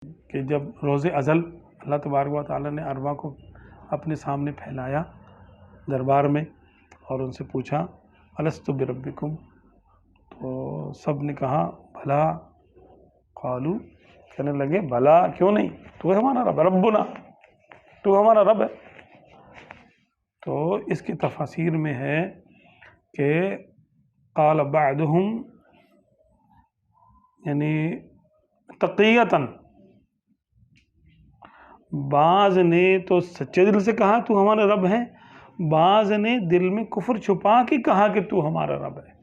کہ جب روز ازل اللہ تبارک و تعالیٰ نے ارواح کو اپنے سامنے پھیلایا دربار میں اور ان سے پوچھا الستُ بربکم، تو سب نے کہا بھلا، قالو، کہنے لگے بھلا کیوں نہیں، تو ہمارا رب، ربنا، تو ہمارا رب ہے۔ تو اس کی تفاسیر میں ہے کہ قال بعضهم، یعنی تقیتاً، بعض نے تو سچے دل سے کہا تو ہمارا رب ہے، بعض نے دل میں کفر چھپا کے کہا کہ تو ہمارا رب ہے۔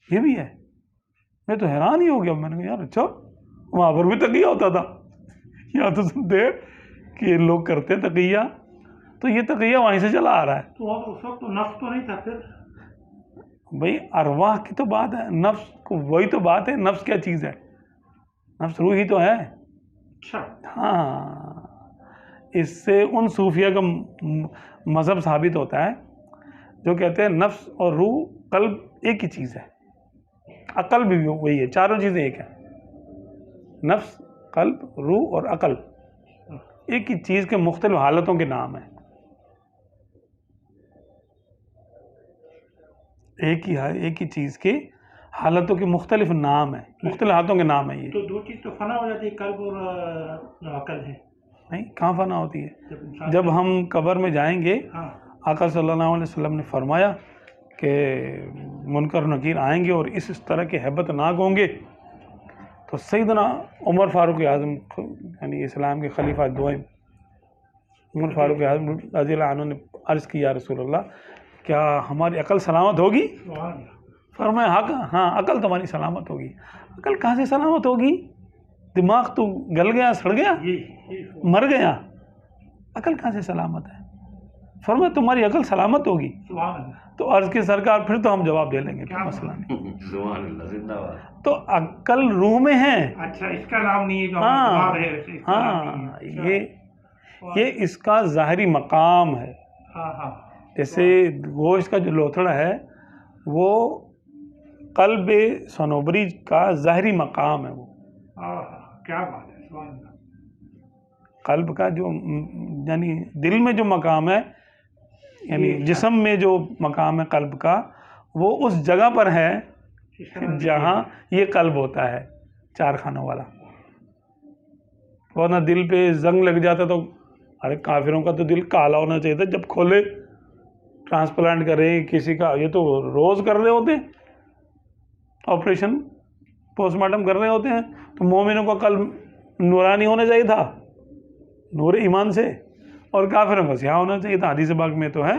یہ بھی ہے۔ میں تو حیران ہی ہو گیا، میں نے کہا یار اچھا وہاں پر بھی تقیہ ہوتا تھا، یا تو سنتے کہ لوگ کرتے تقیہ، تو یہ تقیہ وہیں سے چلا آ رہا ہے۔ تو اب اس وقت تو نفس تو نہیں تھا پھر؟ بھئی ارواح کی تو بات ہے، نفس کو وہی تو بات ہے، نفس کیا چیز ہے؟ نفس روح ہی تو ہے۔ اچھا، ہاں، اس سے ان صوفیہ کا مذہب ثابت ہوتا ہے جو کہتے ہیں نفس اور روح قلب ایک ہی چیز ہے، عقل بھی وہی ہے، چاروں چیزیں ایک ہیں، نفس، قلب، روح اور عقل ایک ہی چیز کے مختلف حالتوں کے نام ہیں، ایک ہی چیز کے حالتوں کے مختلف نام ہیں، مختلف حالتوں کے نام ہیں۔ یہ تو دو چیز تو فنا ہو جاتی ہے، قلب اور عقل ہے، نہیں، کہاں فنا ہوتی ہے؟ جب ہم قبر میں جائیں گے، ہاں، آقا صلی اللہ علیہ وسلم نے فرمایا کہ منکر نکیر آئیں گے اور اس طرح کے ہیبت ناک ہوں گے، تو سیدنا عمر فاروق اعظم، یعنی اسلام کے خلیفہ دوئم عمر فاروق اعظم رضی اللہ عنہ نے عرض کی یا رسول اللہ کیا ہماری عقل سلامت ہوگی؟ سبحان اللہ۔ فرمایا ہاں عقل تمہاری سلامت ہوگی۔ عقل کہاں سے سلامت ہوگی؟ دماغ تو گل گیا، سڑ گیا، مر گیا، عقل کہاں سے سلامت ہے؟ فرمایا تمہاری عقل سلامت ہوگی۔ سبحان اللہ۔ تو عرض کی سرکار پھر تو ہم جواب دے لیں گے، کوئی مسئلہ نہیں۔ سبحان اللہ، زندہ باد۔ تو عقل روح میں ہے، اچھا، اس کا نام نہیں ہے جو دماغ ہے، اس کا نام نہیں ہاں، ہے۔ یہ اس کا ظاہری مقام ہے۔ ہاں ہاں، جیسے گوشت کا جو لوتھڑا ہے وہ قلب صنوبری کا ظاہری مقام ہے، وہ کیا بات ہے، سبحان اللہ۔ قلب کا جو یعنی دل میں جو مقام ہے، یعنی جسم میں جو مقام ہے قلب کا، وہ اس جگہ پر ہے جہاں یہ قلب ہوتا ہے، چار خانوں والا۔ ورنہ دل پہ زنگ لگ جاتا تو ارے کافروں کا تو دل کالا ہونا چاہیے تھا، جب کھولے ٹرانسپلانٹ کریں کسی کا، یہ تو روز کر رہے ہوتے ہیں آپریشن، پوسٹ مارٹم کر رہے ہوتے ہیں، تو مومنوں کا قلب نورانی ہونا چاہیے تھا، نور ایمان سے، اور کافروں کا سیاہ ہونا چاہیے تھا۔ حدیث پاک میں تو ہے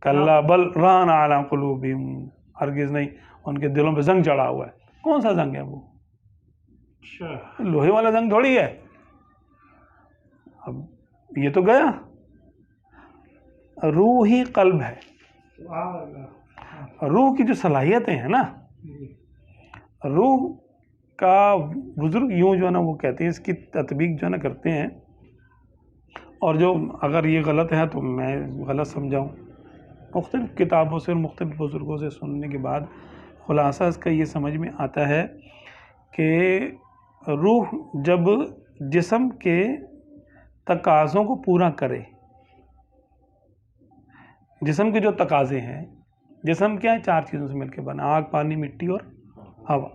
کلا بل ران علی قلوبہم، ہرگز نہیں، ان کے دلوں پہ زنگ چڑھا ہوا ہے۔ کون سا زنگ ہے وہ؟ لوہے والا زنگ تھوڑی ہے۔ اب یہ تو گیا، روح ہی قلب ہے۔ روح کی جو صلاحیتیں ہیں نا، روح کا بزرگ یوں جو ہے نا وہ کہتے ہیں، اس کی تطبیق جو ہے نا کرتے ہیں، اور جو اگر یہ غلط ہے تو میں غلط سمجھاؤں، مختلف کتابوں سے اور مختلف بزرگوں سے سننے کے بعد خلاصہ اس کا یہ سمجھ میں آتا ہے کہ روح جب جسم کے تقاضوں کو پورا کرے، جسم کے جو تقاضے ہیں، جسم کیا ہے؟ چار چیزوں سے مل کے بنا، آگ، پانی، مٹی اور ہوا۔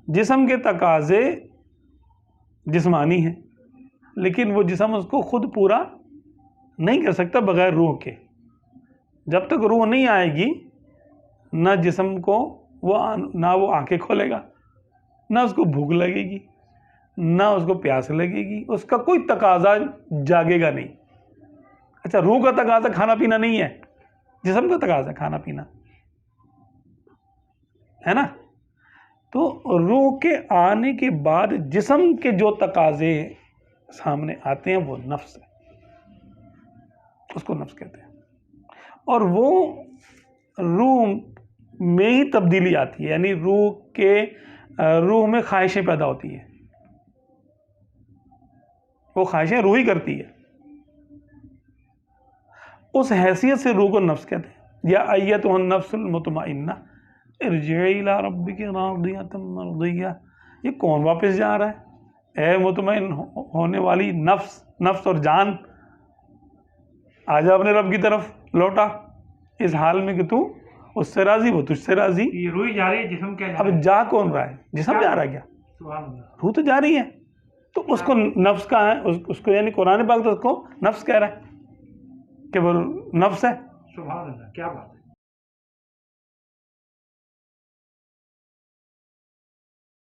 جسم کے تقاضے جسمانی ہیں، لیکن وہ جسم اس کو خود پورا نہیں کر سکتا بغیر روح کے۔ جب تک روح نہیں آئے گی، نہ جسم کو نہ وہ آنکھیں کھولے گا، نہ اس کو بھوک لگے گی، نہ اس کو پیاس لگے گی، اس کا کوئی تقاضا جاگے گا نہیں۔ اچھا، روح کا تقاضا کھانا پینا نہیں ہے، جسم کا تقاضا کھانا پینا ہے نا۔ تو روح کے آنے کے بعد جسم کے جو تقاضے سامنے آتے ہیں وہ نفس ہے، اس کو نفس کہتے ہیں، اور وہ روح میں ہی تبدیلی آتی ہے، یعنی روح میں خواہشیں پیدا ہوتی ہیں، وہ خواہشیں روح ہی کرتی ہے، اس حیثیت سے روح کو نفس کہتے ہیں۔ یا ایتھا النفس المطمئنہ ارجعی الی ربک راضیۃ مرضیہ، یہ کون واپس جا رہا ہے؟ اے مطمئن ہونے والی نفس اور جان، آجا اپنے رب کی طرف لوٹا، اس حال میں کہ تو اس سے راضی، وہ تجھ سے راضی۔ یہ روح جا رہی ہے، جسم کیا جا اب رہا ہے؟ جا کون رہا ہے؟ جسم جا رہا ہے کیا؟ سبحان اللہ۔ روح تو جا رہی ہے، تو اس کو نفس کا ہے، اس کو یعنی قرآن پاک تو اس کو نفس کہہ رہا ہے کہ وہ نفس ہے۔ سبحان اللہ، کیا بات ہے۔